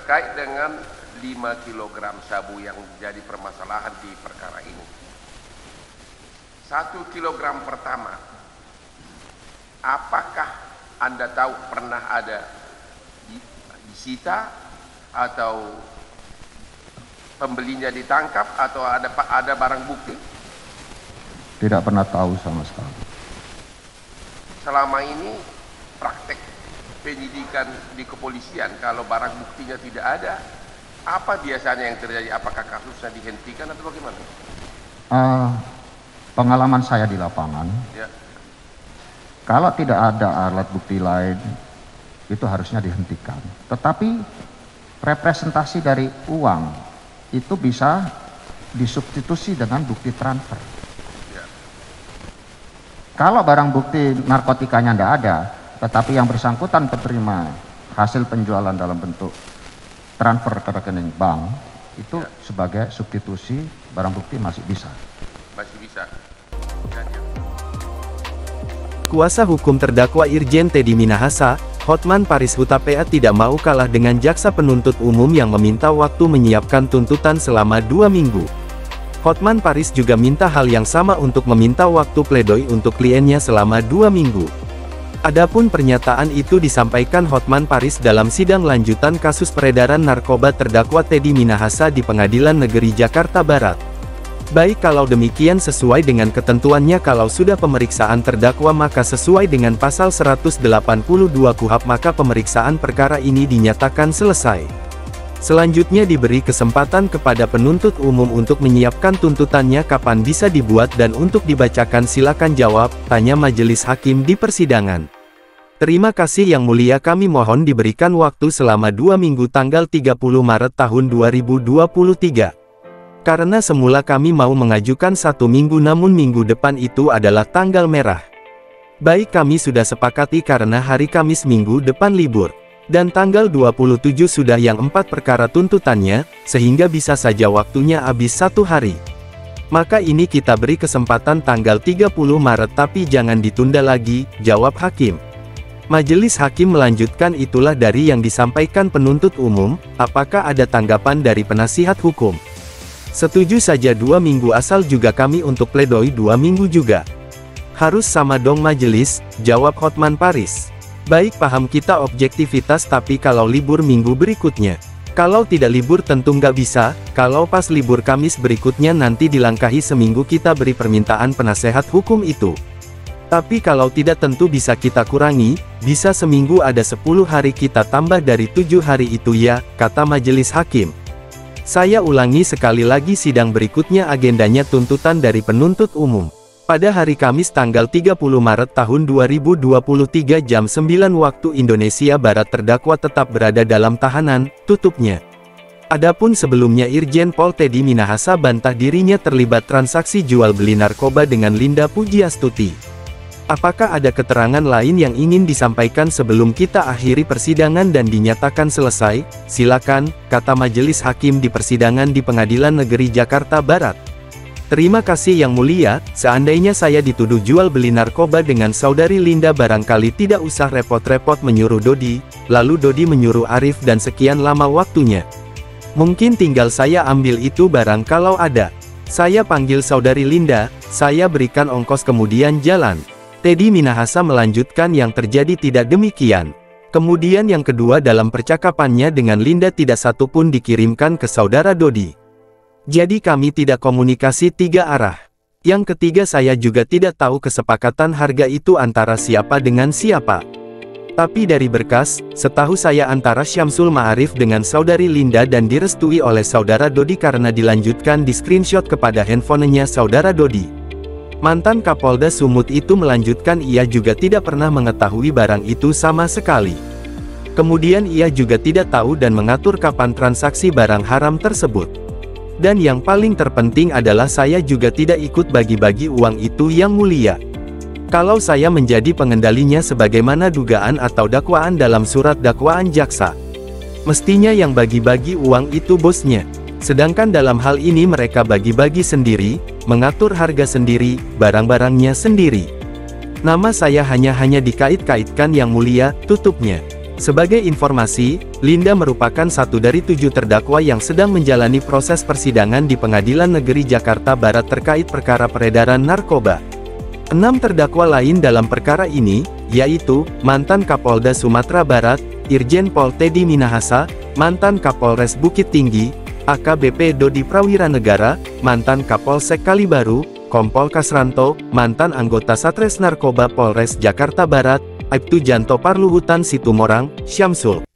terkait dengan 5 kilogram sabu yang menjadi permasalahan di perkara ini. 1 kilogram pertama, apakah Anda tahu pernah ada disita atau pembelinya ditangkap atau ada barang bukti? Tidak pernah tahu sama sekali. Selama ini praktek penyidikan di kepolisian, kalau barang buktinya tidak ada, apa biasanya yang terjadi? Apakah kasusnya dihentikan atau bagaimana? Pengalaman saya di lapangan, Ya. kalau tidak ada alat bukti lain, itu harusnya dihentikan. Tetapi representasi dari uang itu bisa disubstitusi dengan bukti transfer. Ya. Kalau barang bukti narkotikanya tidak ada, tetapi yang bersangkutan penerima hasil penjualan dalam bentuk transfer ke rekening bank, itu sebagai substitusi barang bukti masih bisa. Masih bisa. Kuasa hukum terdakwa Irjen Teddy Minahasa, Hotman Paris Hutapea tidak mau kalah dengan jaksa penuntut umum yang meminta waktu menyiapkan tuntutan selama 2 minggu. Hotman Paris juga minta hal yang sama untuk meminta waktu pledoi untuk kliennya selama 2 minggu. Adapun pernyataan itu disampaikan Hotman Paris dalam sidang lanjutan kasus peredaran narkoba terdakwa Teddy Minahasa di Pengadilan Negeri Jakarta Barat. Baik, kalau demikian sesuai dengan ketentuannya, kalau sudah pemeriksaan terdakwa maka sesuai dengan pasal 182 KUHP maka pemeriksaan perkara ini dinyatakan selesai. Selanjutnya diberi kesempatan kepada penuntut umum untuk menyiapkan tuntutannya kapan bisa dibuat dan untuk dibacakan, silakan jawab, tanya majelis hakim di persidangan. Terima kasih Yang Mulia, kami mohon diberikan waktu selama 2 minggu tanggal 30 Maret tahun 2023. Karena semula kami mau mengajukan 1 minggu namun minggu depan itu adalah tanggal merah. Baik, kami sudah sepakati karena hari Kamis minggu depan libur. Dan tanggal 27 sudah yang 4 perkara tuntutannya, sehingga bisa saja waktunya habis 1 hari. Maka ini kita beri kesempatan tanggal 30 Maret tapi jangan ditunda lagi, jawab hakim. Majelis hakim melanjutkan, itulah dari yang disampaikan penuntut umum, apakah ada tanggapan dari penasihat hukum? Setuju saja 2 minggu, asal juga kami untuk pledoi 2 minggu juga. Harus sama dong majelis, jawab Hotman Paris. Baik, paham kita objektivitas, tapi kalau libur minggu berikutnya. Kalau tidak libur tentu nggak bisa, kalau pas libur Kamis berikutnya nanti dilangkahi seminggu kita beri permintaan penasehat hukum itu. Tapi kalau tidak tentu bisa kita kurangi, bisa seminggu ada 10 hari kita tambah dari 7 hari itu ya, kata majelis hakim. Saya ulangi sekali lagi, sidang berikutnya agendanya tuntutan dari penuntut umum. Pada hari Kamis tanggal 30 Maret tahun 2023 jam 9 waktu Indonesia Barat terdakwa tetap berada dalam tahanan, tutupnya. Adapun sebelumnya Irjen Pol Teddy Minahasa bantah dirinya terlibat transaksi jual beli narkoba dengan Linda Pugiastuti. Apakah ada keterangan lain yang ingin disampaikan sebelum kita akhiri persidangan dan dinyatakan selesai? Silakan, kata majelis hakim di persidangan di Pengadilan Negeri Jakarta Barat. Terima kasih Yang Mulia, seandainya saya dituduh jual beli narkoba dengan saudari Linda barangkali tidak usah repot-repot menyuruh Dodi, lalu Dodi menyuruh Arif dan sekian lama waktunya. Mungkin tinggal saya ambil itu barang kalau ada. Saya panggil saudari Linda, saya berikan ongkos kemudian jalan. Teddy Minahasa melanjutkan, yang terjadi tidak demikian. Kemudian yang kedua, dalam percakapannya dengan Linda tidak satu pun dikirimkan ke saudara Dodi. Jadi kami tidak komunikasi 3 arah. Yang ketiga, saya juga tidak tahu kesepakatan harga itu antara siapa dengan siapa. Tapi dari berkas, setahu saya antara Syamsul Ma'arif dengan saudari Linda dan direstui oleh saudara Dodi karena dilanjutkan di screenshot kepada handphonenya saudara Dodi. Mantan Kapolda Sumut itu melanjutkan, ia juga tidak pernah mengetahui barang itu sama sekali. Kemudian ia juga tidak tahu dan mengatur kapan transaksi barang haram tersebut. Dan yang paling terpenting adalah saya juga tidak ikut bagi-bagi uang itu Yang Mulia. Kalau saya menjadi pengendalinya sebagaimana dugaan atau dakwaan dalam surat dakwaan jaksa, mestinya yang bagi-bagi uang itu bosnya. Sedangkan dalam hal ini mereka bagi-bagi sendiri, mengatur harga sendiri, barang-barangnya sendiri. Nama saya hanya dikait-kaitkan Yang Mulia, tutupnya. Sebagai informasi, Linda merupakan satu dari 7 terdakwa yang sedang menjalani proses persidangan di Pengadilan Negeri Jakarta Barat terkait perkara peredaran narkoba. 6 terdakwa lain dalam perkara ini, yaitu, mantan Kapolda Sumatera Barat, Irjen Pol Teddy Minahasa, mantan Kapolres Bukit Tinggi, AKBP Dodi Prawiranegara, mantan Kapolsek Kalibaru, Kompol Kasranto, mantan anggota Satres Narkoba Polres Jakarta Barat, Aibtu Janto Parluhutan Situmorang, Syamsul.